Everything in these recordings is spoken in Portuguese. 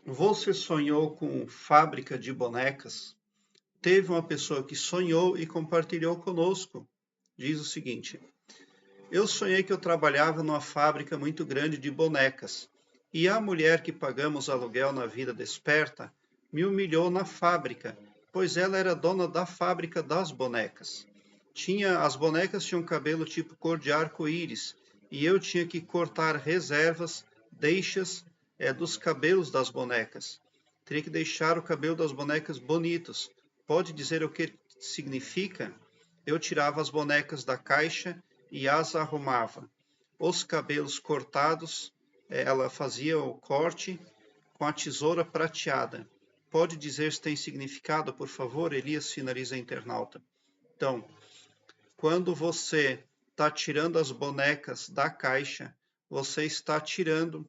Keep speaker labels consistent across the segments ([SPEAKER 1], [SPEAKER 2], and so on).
[SPEAKER 1] Você sonhou com fábrica de bonecas? Teve uma pessoa que sonhou e compartilhou conosco. Diz o seguinte: eu sonhei que eu trabalhava numa fábrica muito grande de bonecas e a mulher que pagamos aluguel na vida desperta me humilhou na fábrica, pois ela era dona da fábrica das bonecas. As bonecas tinham cabelo tipo cor de arco-íris e eu tinha que cortar reservas, deixas dos cabelos das bonecas. Teria que deixar o cabelo das bonecas bonitos. Pode dizer o que significa? Eu tirava as bonecas da caixa e as arrumava. Os cabelos cortados, ela fazia o corte com a tesoura prateada. Pode dizer se tem significado, por favor? Elias finaliza a internauta. Então, quando você está tirando as bonecas da caixa, você está tirando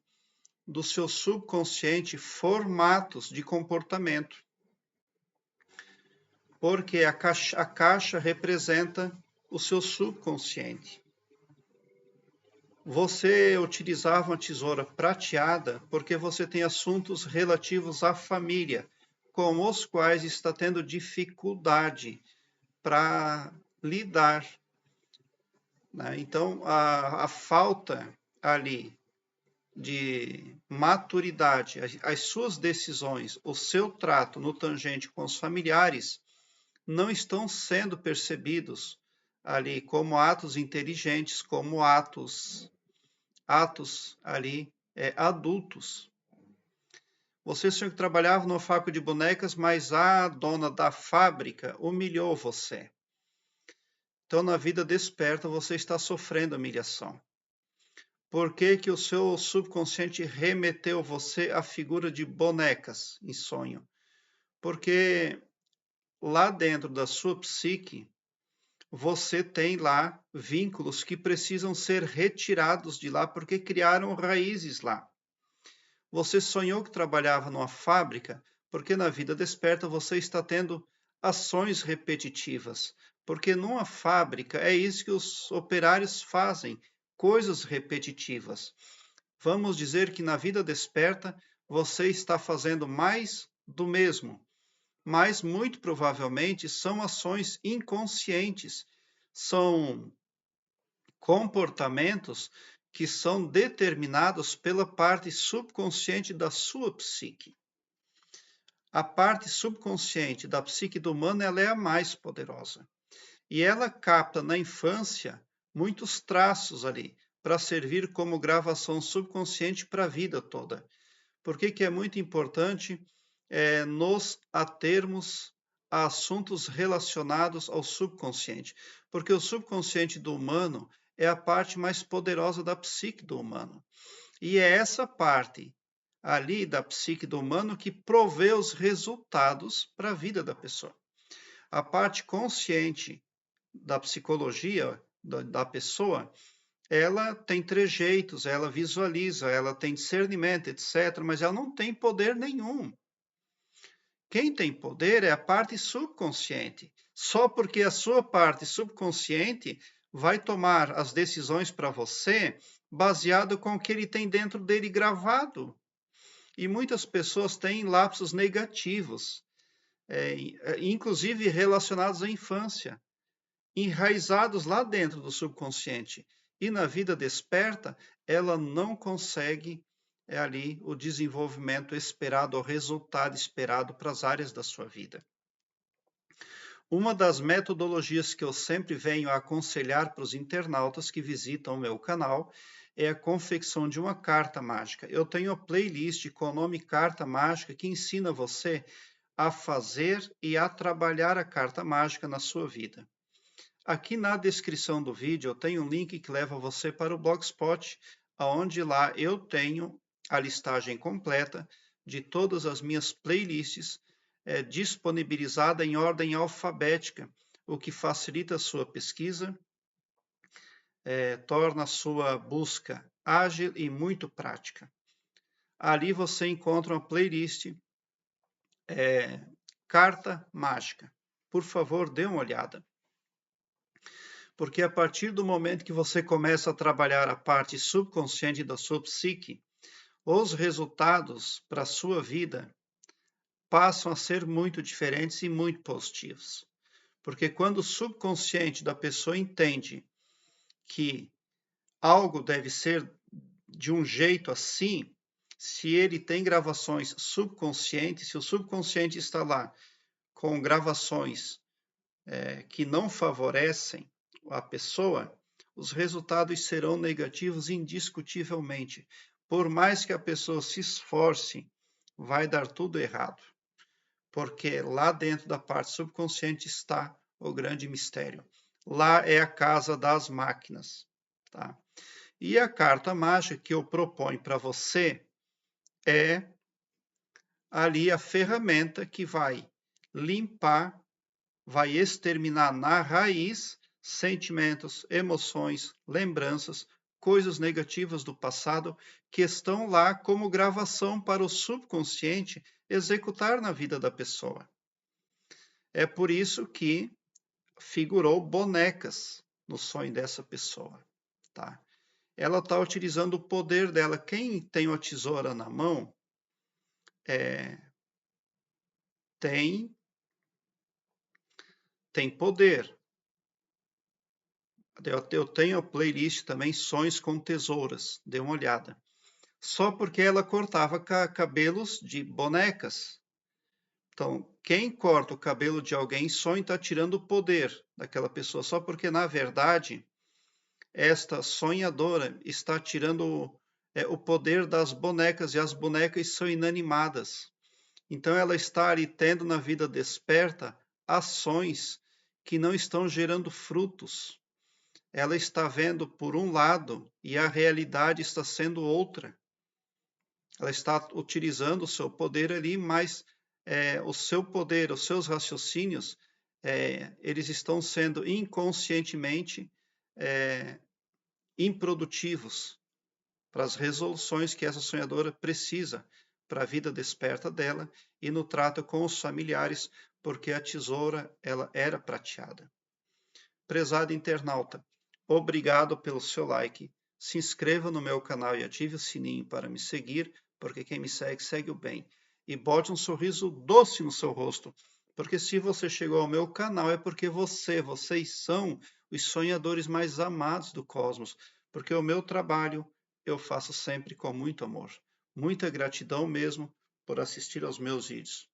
[SPEAKER 1] do seu subconsciente formatos de comportamento. Porque a caixa representa o seu subconsciente. Você utilizava uma tesoura prateada porque você tem assuntos relativos à família, com os quais está tendo dificuldade para lidar, né? Então, a falta ali de maturidade, as suas decisões, o seu trato no tangente com os familiares não estão sendo percebidos ali como atos inteligentes, como atos ali adultos. Você, senhor que trabalhava no fábrica de bonecas, mas a dona da fábrica humilhou você. Então, na vida desperta, você está sofrendo humilhação. Por que que o seu subconsciente remeteu você à figura de bonecas em sonho? Porque lá dentro da sua psique, você tem lá vínculos que precisam ser retirados de lá porque criaram raízes lá. Você sonhou que trabalhava numa fábrica porque na vida desperta você está tendo ações repetitivas. Porque numa fábrica é isso que os operários fazem, coisas repetitivas. Vamos dizer que na vida desperta você está fazendo mais do mesmo, mas muito provavelmente são ações inconscientes, são comportamentos que são determinados pela parte subconsciente da sua psique. A parte subconsciente da psique do humano ela é a mais poderosa. E ela capta na infância muitos traços ali para servir como gravação subconsciente para a vida toda. Por que é muito importante nos atermos a assuntos relacionados ao subconsciente? Porque o subconsciente do humano é a parte mais poderosa da psique do humano. E é essa parte ali da psique do humano que provê os resultados para a vida da pessoa. A parte consciente da psicologia da pessoa, ela tem trejeitos, ela visualiza, ela tem discernimento, etc., mas ela não tem poder nenhum. Quem tem poder é a parte subconsciente. Só porque a sua parte subconsciente vai tomar as decisões para você baseado com o que ele tem dentro dele gravado. E muitas pessoas têm lapsos negativos, inclusive relacionados à infância, enraizados lá dentro do subconsciente. E na vida desperta, ela não consegue ali o desenvolvimento esperado, o resultado esperado para as áreas da sua vida. Uma das metodologias que eu sempre venho a aconselhar para os internautas que visitam o meu canal é a confecção de uma carta mágica. Eu tenho a playlist com o nome Carta Mágica que ensina você a fazer e a trabalhar a carta mágica na sua vida. Aqui na descrição do vídeo eu tenho um link que leva você para o Blogspot, onde lá eu tenho a listagem completa de todas as minhas playlists disponibilizada em ordem alfabética, o que facilita a sua pesquisa, torna a sua busca ágil e muito prática. Ali você encontra uma playlist Carta Mágica. Por favor, dê uma olhada. Porque a partir do momento que você começa a trabalhar a parte subconsciente da sua psique, os resultados para a sua vida passam a ser muito diferentes e muito positivos. Porque quando o subconsciente da pessoa entende que algo deve ser de um jeito assim, se ele tem gravações subconscientes, se o subconsciente está lá com gravações que não favorecem a pessoa, os resultados serão negativos indiscutivelmente. Por mais que a pessoa se esforce, vai dar tudo errado. Porque lá dentro da parte subconsciente está o grande mistério. Lá é a casa das máquinas, tá? E a carta mágica que eu proponho para você é ali a ferramenta que vai limpar, vai exterminar na raiz sentimentos, emoções, lembranças, coisas negativas do passado que estão lá como gravação para o subconsciente executar na vida da pessoa. É por isso que figurou bonecas no sonho dessa pessoa, tá? Ela está utilizando o poder dela. Quem tem uma tesoura na mão tem poder. Eu tenho a playlist também Sonhos com Tesouras, dê uma olhada. Só porque ela cortava cabelos de bonecas. Então, quem corta o cabelo de alguém sonha está tirando o poder daquela pessoa, só porque, na verdade, esta sonhadora está tirando o poder das bonecas, e as bonecas são inanimadas. Então, ela está ali tendo na vida desperta ações que não estão gerando frutos. Ela está vendo por um lado e a realidade está sendo outra. Ela está utilizando o seu poder ali, mas o seu poder, os seus raciocínios, eles estão sendo inconscientemente improdutivos para as resoluções que essa sonhadora precisa para a vida desperta dela e no trato com os familiares, porque a tesoura ela era prateada. Prezado internauta, obrigado pelo seu like. Se inscreva no meu canal e ative o sininho para me seguir, porque quem me segue, segue o bem. E bote um sorriso doce no seu rosto, porque se você chegou ao meu canal é porque vocês são os sonhadores mais amados do cosmos, porque o meu trabalho eu faço sempre com muito amor. Muita gratidão mesmo por assistir aos meus vídeos.